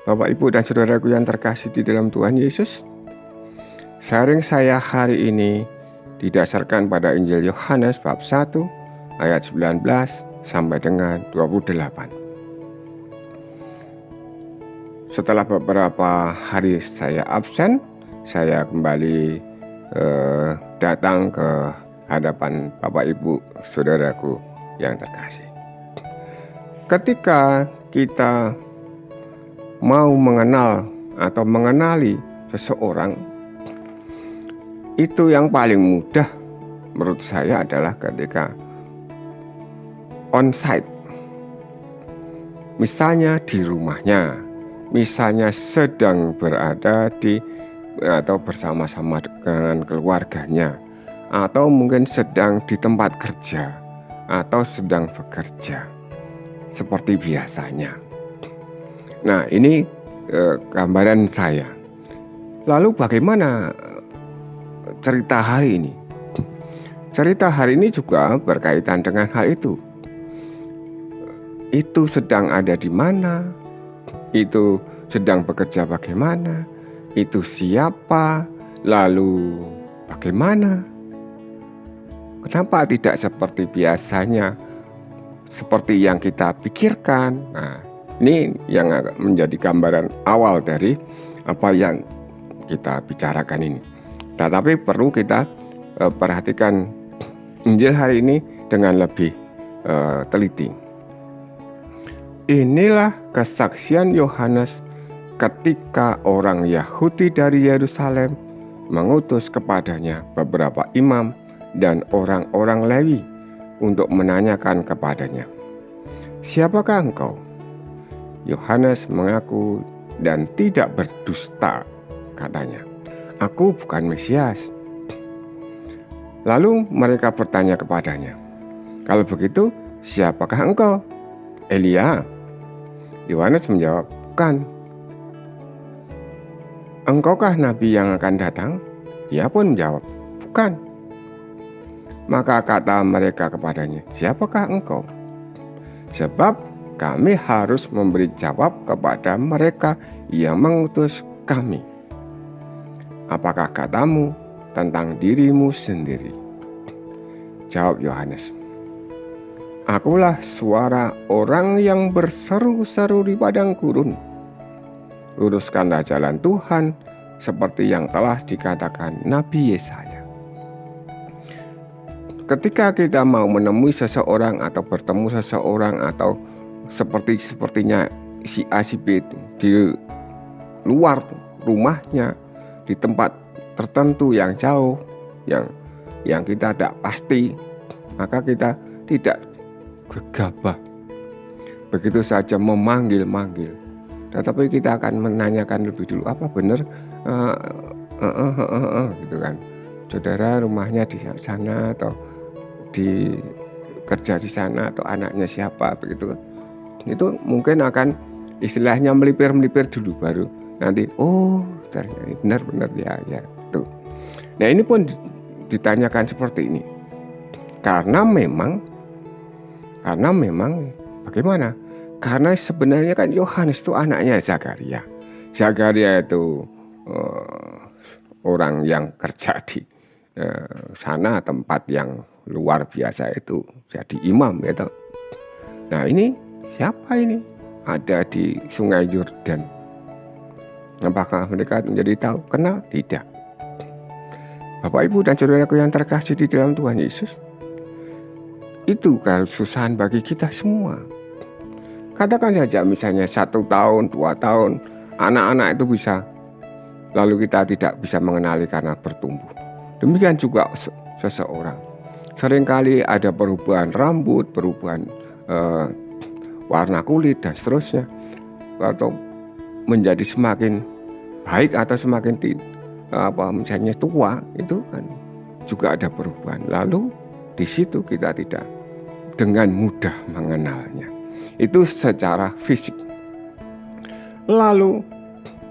Bapak, Ibu, dan saudaraku yang terkasih di dalam Tuhan Yesus, sharing saya hari ini didasarkan pada Injil Yohanes bab 1 ayat 19 sampai dengan 28. Setelah beberapa hari saya absen, saya kembali datang ke hadapan Bapak, Ibu, saudaraku yang terkasih. Ketika kita mau mengenal atau mengenali seseorang, itu yang paling mudah menurut saya adalah ketika on-site. Misalnya di rumahnya, misalnya sedang berada di atau bersama-sama dengan keluarganya, atau mungkin sedang di tempat kerja, atau sedang bekerja seperti biasanya. Nah, ini gambaran saya. Lalu bagaimana cerita hari ini? Cerita hari ini juga berkaitan dengan hal itu. Itu sedang ada di mana? Itu sedang bekerja bagaimana? Itu siapa? Lalu bagaimana? Kenapa tidak seperti biasanya? Seperti yang kita pikirkan? Nah, ini yang menjadi gambaran awal dari apa yang kita bicarakan ini. Tetapi perlu kita perhatikan Injil hari ini dengan lebih teliti. Inilah kesaksian Yohanes ketika orang Yahudi dari Yerusalem mengutus kepadanya beberapa imam dan orang-orang Lewi untuk menanyakan kepadanya, "Siapakah engkau?" Yohanes mengaku dan tidak berdusta, katanya, "Aku bukan Mesias." Lalu mereka bertanya kepadanya, "Kalau begitu, siapakah engkau?" "Elia." Yohanes menjawab, "Bukan." "Engkaukah nabi yang akan datang?" Ia pun menjawab, "Bukan." Maka kata mereka kepadanya, "Siapakah engkau? Sebab kami harus memberi jawab kepada mereka yang mengutus kami. Apakah katamu tentang dirimu sendiri?" Jawab Yohanes, "Akulah suara orang yang berseru-seru di padang gurun. Luruskanlah jalan Tuhan seperti yang telah dikatakan Nabi Yesaya." Ketika kita mau menemui seseorang atau bertemu seseorang atau sepertinya si A si B di luar rumahnya, di tempat tertentu yang jauh, yang kita tidak pasti, maka kita tidak gegabah begitu saja memanggil-manggil. Tetapi kita akan menanyakan lebih dulu, apa benar gitu kan, saudara rumahnya di sana atau di kerja di sana atau anaknya siapa begitu. Itu mungkin akan istilahnya melipir dulu, baru nanti ternyata benar-benar ya tuh. Nah, ini pun ditanyakan seperti ini karena memang bagaimana? Karena sebenarnya kan Yohanes itu anaknya Zakaria. Zakaria itu orang yang kerja di sana, tempat yang luar biasa itu, jadi imam gitu. Nah, ini siapa ini? Ada di Sungai Yordan. Apakah mereka menjadi tahu? Kenal? Tidak. Bapak, Ibu, dan saudaraku yang terkasih di dalam Tuhan Yesus, itu kesusahan bagi kita semua. Katakan saja misalnya 1 tahun, 2 tahun, anak-anak itu bisa, lalu kita tidak bisa mengenali karena bertumbuh. Demikian juga seseorang. Seringkali ada perubahan rambut, perubahan warna kulit dan seterusnya, atau menjadi semakin baik atau semakin misalnya tua, itu kan juga ada perubahan. Lalu di situ kita tidak dengan mudah mengenalnya. Itu secara fisik. Lalu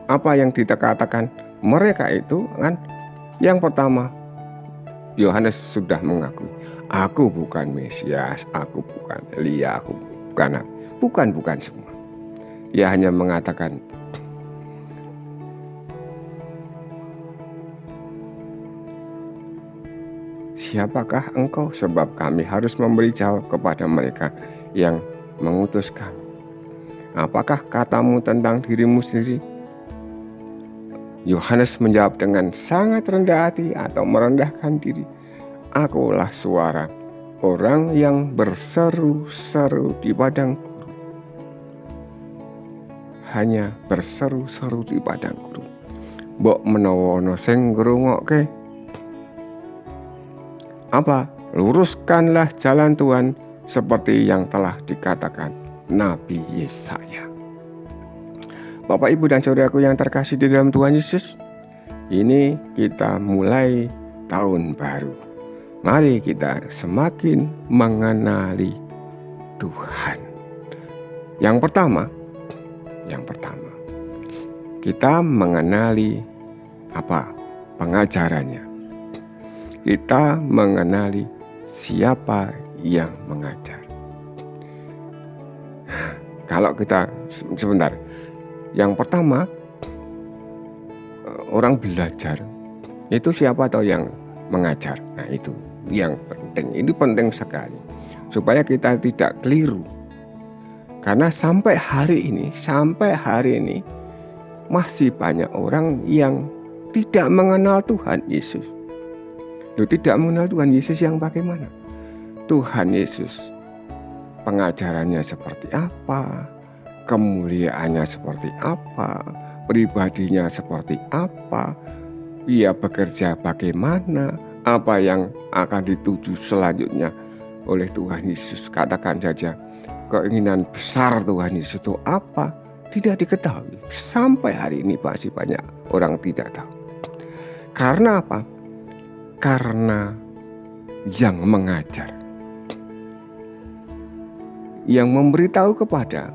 apa yang dikatakan mereka itu kan, yang pertama Yohanes sudah mengakui, "Aku bukan Mesias, aku bukan Elia, aku bukan semua." Ia hanya mengatakan, siapakah engkau? Sebab kami harus memberi jawab kepada mereka yang mengutus kami. Apakah katamu tentang dirimu sendiri? Yohanes menjawab dengan sangat rendah hati atau merendahkan diri. Akulah suara orang yang berseru-seru di padang gurun. Hanya berseru-seru di padang gurun. Mbok menawa ana sing ngrungokke. Apa? Luruskanlah jalan Tuhan seperti yang telah dikatakan Nabi Yesaya. Bapak, Ibu, dan saudaraku yang terkasih di dalam Tuhan Yesus, ini kita mulai tahun baru. Mari kita semakin mengenali Tuhan. Yang pertama, kita mengenali apa? Pengajarannya. Kita mengenali siapa yang mengajar. Kalau kita sebentar, yang pertama orang belajar itu siapa atau yang mengajar. Nah, itu yang penting. Itu penting sekali supaya kita tidak keliru. Karena sampai hari ini masih banyak orang yang tidak mengenal Tuhan Yesus. Tidak mengenal Tuhan Yesus yang bagaimana? Tuhan Yesus pengajarannya seperti apa? Kemuliaannya seperti apa? Pribadinya seperti apa? Ia bekerja bagaimana? Apa yang akan dituju selanjutnya oleh Tuhan Yesus? Katakan saja, keinginan besar Tuhan Yesus itu apa? Tidak diketahui. Sampai hari ini masih banyak orang tidak tahu. Karena apa? Karena yang mengajar, yang memberitahu kepada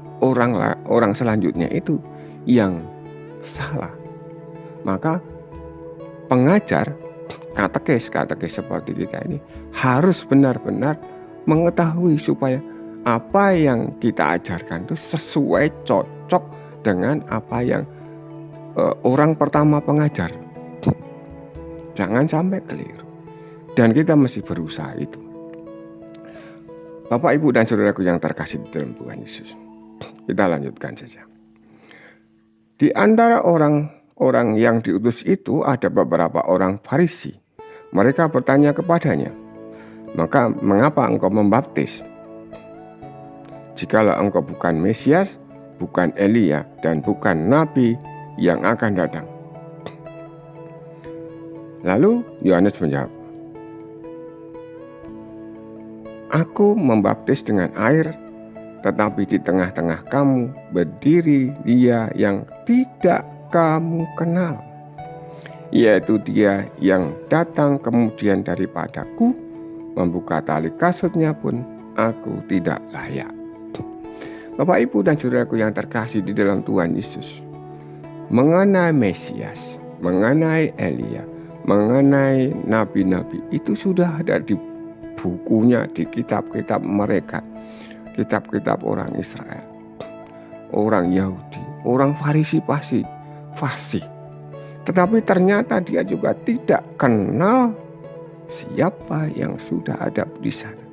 orang selanjutnya itu yang salah. Maka pengajar, katekis seperti kita ini harus benar-benar mengetahui supaya apa yang kita ajarkan itu sesuai, cocok dengan apa yang orang pertama pengajar. Jangan sampai keliru. Dan kita mesti berusaha itu. Bapak, Ibu, dan saudaraku yang terkasih di dalam Tuhan Yesus, kita lanjutkan saja. Di antara orang-orang yang diutus itu ada beberapa orang Farisi. Mereka bertanya kepadanya, "Maka mengapa engkau membaptis? Jikalau engkau bukan Mesias, bukan Elia, dan bukan Nabi yang akan datang." Lalu Yohanes menjawab, "Aku membaptis dengan air, tetapi di tengah-tengah kamu berdiri Dia yang tidak kamu kenal, yaitu Dia yang datang kemudian daripadaku, membuka tali kasutnya pun aku tidak layak." Bapak, Ibu, dan saudaraku yang terkasih di dalam Tuhan Yesus, mengenai Mesias, mengenai Elia, mengenai nabi-nabi itu sudah ada di bukunya, di kitab-kitab mereka, kitab-kitab orang Israel, orang Yahudi, orang Farisi pasti fasih. Tetapi ternyata dia juga tidak kenal siapa yang sudah ada di sana.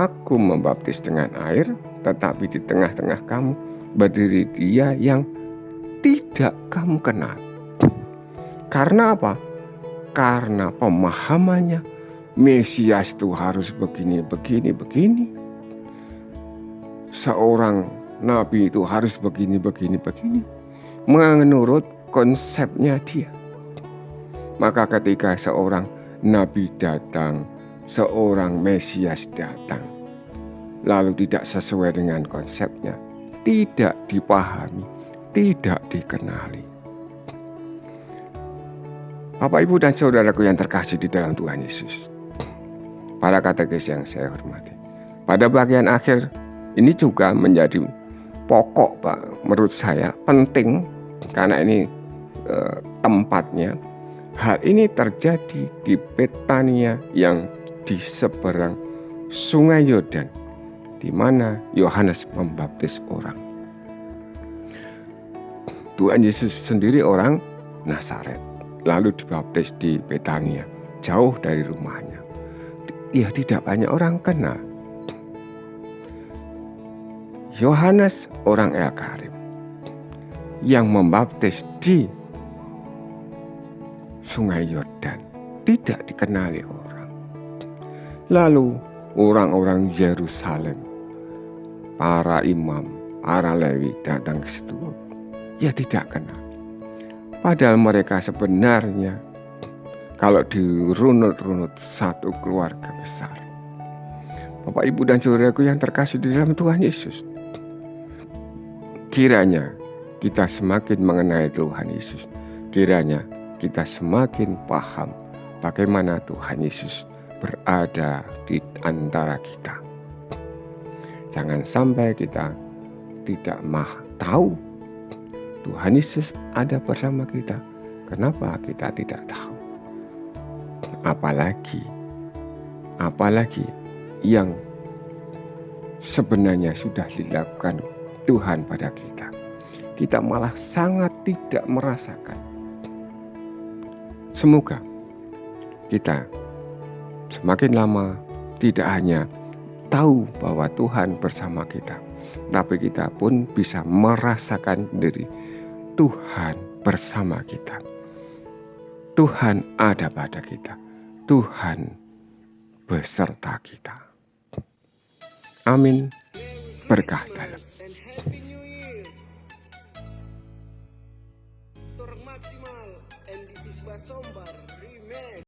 Aku membaptis dengan air, tetapi di tengah-tengah kamu berdiri Dia yang tidak kamu kenal. Karena apa? Karena pemahamannya Mesias itu harus begini. Seorang nabi itu harus begini. Menurut konsepnya dia. Maka ketika seorang nabi datang, seorang Mesias datang, lalu tidak sesuai dengan konsepnya, tidak dipahami, tidak dikenali. Bapak, Ibu, dan saudaraku yang terkasih di dalam Tuhan Yesus, para katekis yang saya hormati, pada bagian akhir ini juga menjadi pokok, Pak, menurut saya penting, karena ini tempatnya. Hal ini terjadi di Betania yang di seberang Sungai Yordan, di mana Yohanes membaptis orang. Tuhan Yesus sendiri orang Nazaret, lalu dibaptis di Betania, jauh dari rumahnya. Ya tidak banyak orang kenal. Yohanes orang Elkarim yang membaptis di Sungai Yordan tidak dikenali orang. Lalu orang-orang Yerusalem, para imam, para Lewi datang ke situ. Ya tidak kenal. Padahal mereka sebenarnya kalau dirunut-runut satu keluarga besar. Bapak, Ibu, dan saudaraku yang terkasih di dalam Tuhan Yesus, kiranya kita semakin mengenal Tuhan Yesus. Kiranya kita semakin paham bagaimana Tuhan Yesus berada di antara kita. Jangan sampai kita tidak tahu Tuhan Yesus ada bersama kita. Kenapa kita tidak tahu? Apalagi yang sebenarnya sudah dilakukan Tuhan pada kita. Kita malah sangat tidak merasakan. Semoga kita semakin lama tidak hanya tahu bahwa Tuhan bersama kita, tapi kita pun bisa merasakan diri Tuhan bersama kita. Tuhan ada pada kita. Tuhan beserta kita. Amin. Berkah dalam. Maksimal and this is Basombar.